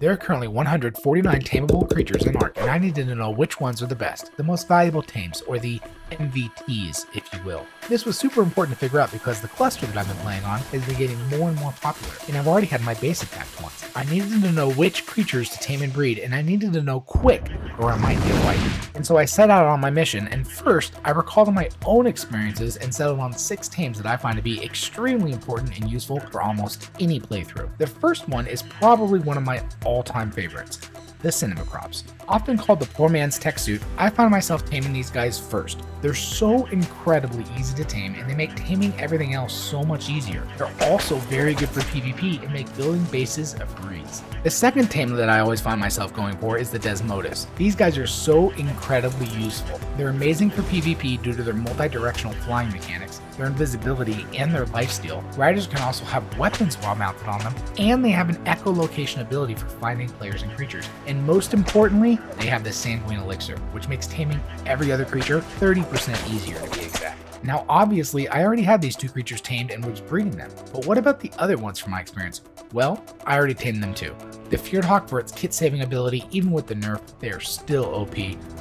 There are currently 149 tameable creatures in Ark, and I needed to know which ones are the best, the most valuable tames, or the MVTs, if you will. This was super important to figure out because the cluster that I've been playing on has been getting more and more popular, and I've already had my base attacked once. I needed to know which creatures to tame and breed, and I needed to know quick, or I might get wiped. And so I set out on my mission, and first, I recalled my own experiences and settled on 6 tames that I find to be extremely important and useful for almost any playthrough. The first one is probably one of my all-time favorites, the Cinema Crops. Often called the poor man's tech suit, I find myself taming these guys first. They're so incredibly easy to tame, and they make taming everything else so much easier. They're also very good for PvP and make building bases a breeze. The second tame that I always find myself going for is the Desmodus. These guys are so incredibly useful. They're amazing for PvP due to their multi-directional flying mechanics, their invisibility, and their lifesteal. Riders can also have weapons while mounted on them, and they have an echolocation ability for finding players and creatures. And most importantly, they have the Sanguine Elixir, which makes taming every other creature 30% easier to be exact. Now obviously, I already had these 2 creatures tamed and was breeding them, but what about the other ones from my experience? Well, I already tamed them too. The Feared Hawk for its kit saving ability, even with the nerf, they are still OP.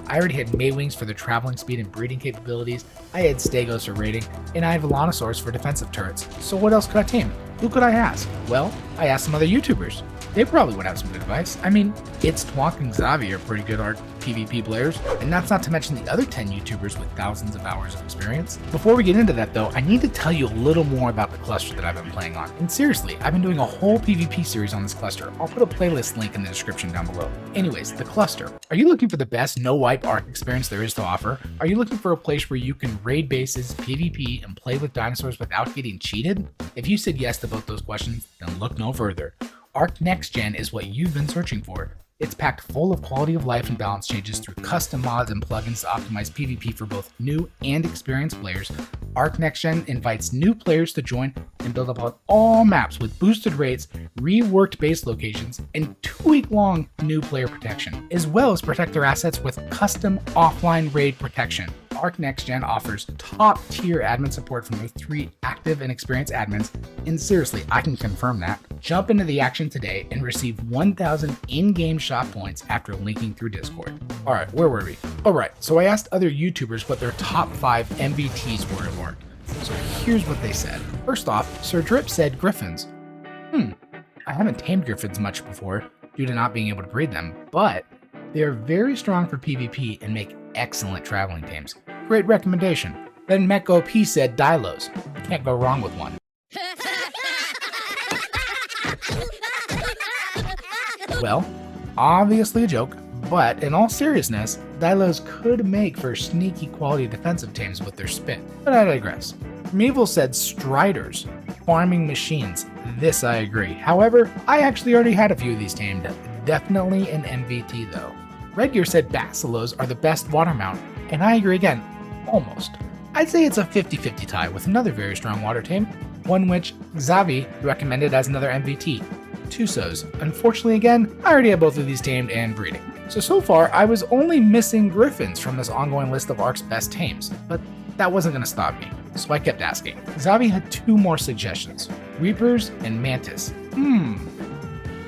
I already had Maywings for their traveling speed and breeding capabilities, I had Stegos for raiding, and I have Volanosaurs for defensive turrets. So what else could I tame? Who could I ask? Well, I asked some other YouTubers. They probably would have some good advice. I mean, it's Twonk and Xavi are pretty good Ark PvP players, and that's not to mention the other 10 YouTubers with thousands of hours of experience. Before we get into that though, I need to tell you a little more about the cluster that I've been playing on. And seriously, I've been doing a whole PvP series on this cluster. I'll put a playlist link in the description down below. Anyways, the cluster. Are you looking for the best no-wipe Ark experience there is to offer? Are you looking for a place where you can raid bases, PvP, and play with dinosaurs without getting cheated? If you said yes to both those questions, then look no further. Ark Next Gen is what you've been searching for. It's packed full of quality of life and balance changes through custom mods and plugins to optimize PvP for both new and experienced players. Ark Next Gen invites new players to join and build up on all maps with boosted rates, reworked base locations, and 2-week-long new player protection, as well as protect their assets with custom offline raid protection. Ark Next Gen offers top-tier admin support from their 3 active and experienced admins, and seriously, I can confirm that. Jump into the action today and receive 1,000 in-game shop points after linking through Discord. Alright, where were we? Alright, so I asked other YouTubers what their top 5 MVTs were of Ark. So here's what they said. First off, Sir Drip said Griffins. I haven't tamed Griffins much before due to not being able to breed them, but they are very strong for PvP and make excellent traveling tames. Great recommendation. Then Meko P said Dilos. Can't go wrong with one. Well, obviously a joke, but in all seriousness, Dilos could make for sneaky quality defensive tames with their spit. But I digress. Mevel said Striders, farming machines. This I agree. However, I actually already had a few of these tamed. Definitely an MVT though. Redgear said Basilos are the best water mount, and I agree again, almost. I'd say it's a 50-50 tie with another very strong water tame, one which Xavi recommended as another MVT, Tusos. Unfortunately again, I already have both of these tamed and breeding. So far, I was only missing Griffins from this ongoing list of Ark's best tames, but that wasn't going to stop me, so I kept asking. Xavi had 2 more suggestions, Reapers and Mantis.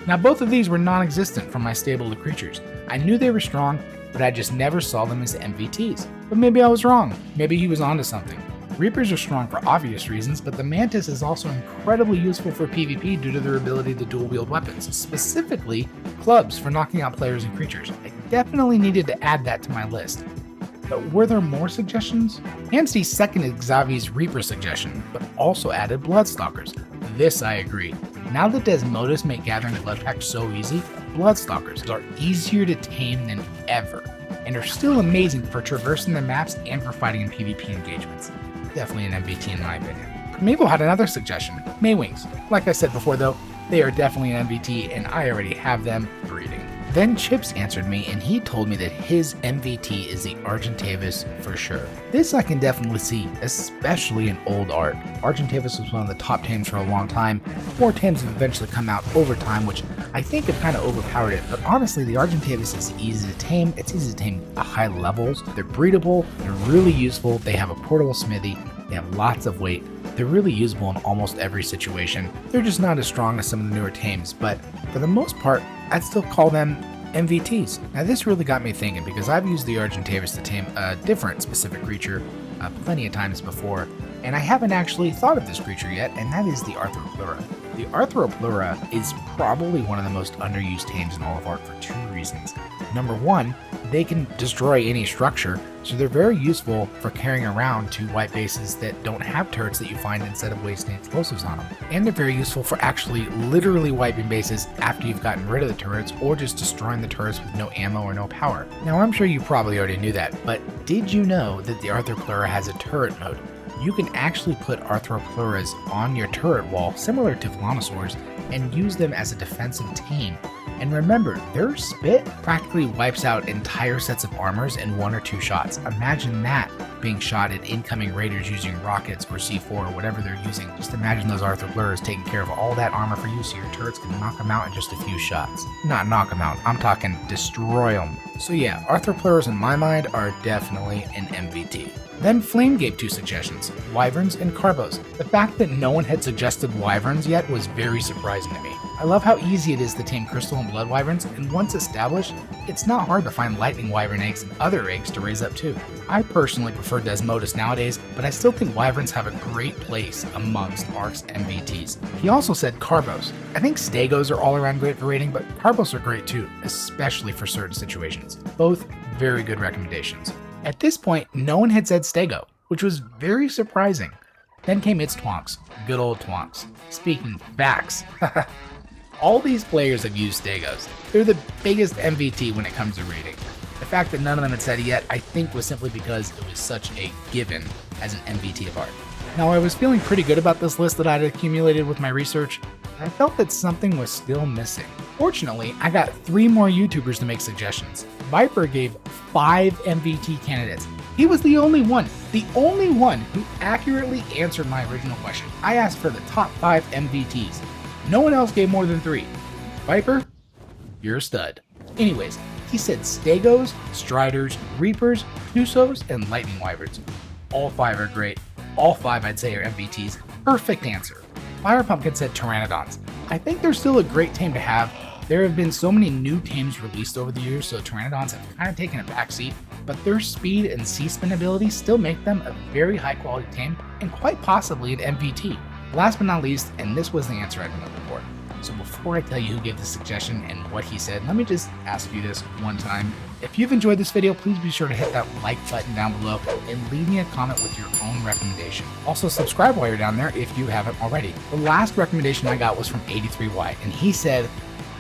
Now both of these were non-existent from my stable of creatures. I knew they were strong, but I just never saw them as MVTs. But maybe I was wrong. Maybe he was onto something. Reapers are strong for obvious reasons, but the Mantis is also incredibly useful for PvP due to their ability to dual-wield weapons, specifically clubs for knocking out players and creatures. I definitely needed to add that to my list. But were there more suggestions? Hamsty seconded Xavi's Reaper suggestion, but also added Bloodstalkers. This I agree. Now that Desmodus make gathering blood packs so easy, Bloodstalkers are easier to tame than ever, and are still amazing for traversing the maps and for fighting in PvP engagements. Definitely an MVT in my opinion. Mabel had another suggestion, Maywings. Like I said before though, they are definitely an MVT and I already have them breeding. Then Chips answered me and he told me that his MVT is the Argentavis for sure. This I can definitely see, especially in old Ark. Argentavis was one of the top tames for a long time. More tames have eventually come out over time, which I think have kind of overpowered it, but honestly the Argentavis is easy to tame. It's easy to tame at high levels. They're breedable, they're really useful, they have a portable smithy, they have lots of weight. They're really usable in almost every situation. They're just not as strong as some of the newer tames, but for the most part, I'd still call them MVTs. Now this really got me thinking, because I've used the Argentavis to tame a different specific creature plenty of times before, and I haven't actually thought of this creature yet, and that is the Arthropleura. The Arthropleura is probably one of the most underused tames in all of Ark for two reasons. Number one, they can destroy any structure, so they're very useful for carrying around to wipe bases that don't have turrets that you find instead of wasting explosives on them. And they're very useful for actually literally wiping bases after you've gotten rid of the turrets, or just destroying the turrets with no ammo or no power. Now I'm sure you probably already knew that, but did you know that the Arthropleura has a turret mode? You can actually put Arthropleuras on your turret wall, similar to Vellonosaurs, and use them as a defensive tame. And remember, their spit practically wipes out entire sets of armors in 1 or 2 shots. Imagine that being shot at incoming raiders using rockets or C4 or whatever they're using. Just imagine those Arthropleuras taking care of all that armor for you, so your turrets can knock them out in just a few shots. Not knock them out, I'm talking destroy them. So yeah, Arthropleuras in my mind are definitely an MVT. Then Flame gave 2 suggestions, Wyverns and Carbos. The fact that no one had suggested Wyverns yet was very surprising to me. I love how easy it is to tame Crystal and Blood Wyverns, and once established, it's not hard to find Lightning Wyvern eggs and other eggs to raise up too. I personally prefer Desmodus nowadays, but I still think Wyverns have a great place amongst Ark's MVTs. He also said Carbos. I think Stegos are all around great for raiding, but Carbos are great too, especially for certain situations. Both very good recommendations. At this point, no one had said Stego, which was very surprising. Then came It's Twonks, good old Twonks. Speaking facts, all these players have used Stegos. They're the biggest MVT when it comes to raiding. The fact that none of them had said it yet, I think, was simply because it was such a given as an MVT of Ark. Now, I was feeling pretty good about this list that I'd accumulated with my research, and I felt that something was still missing. Fortunately, I got 3 more YouTubers to make suggestions. Viper gave 5 MVT candidates. He was the only one who accurately answered my original question. I asked for the top 5 MVTs. No one else gave more than 3. Viper, you're a stud. Anyways, he said Stegos, Striders, Reapers, Tusos, and Lightning Wyverns. All 5 are great. All 5 I'd say are MVTs. Perfect answer. Fire Pumpkin said Pteranodons. I think they're still a great tame to have. There have been so many new tames released over the years, so Pteranodons have kind of taken a backseat, but their speed and C-spin ability still make them a very high quality tame, and quite possibly an MVT. Last but not least, and this was the answer I'd been looking for. So before I tell you who gave the suggestion and what he said, let me just ask you this one time. If you've enjoyed this video, please be sure to hit that like button down below and leave me a comment with your own recommendation. Also subscribe while you're down there if you haven't already. The last recommendation I got was from 83Y, and he said,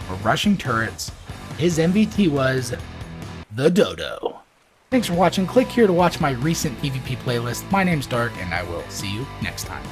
for rushing turrets, his MVT was the Dodo. Thanks for watching. Click here to watch my recent PvP playlist. My name's Dark, and I will see you next time.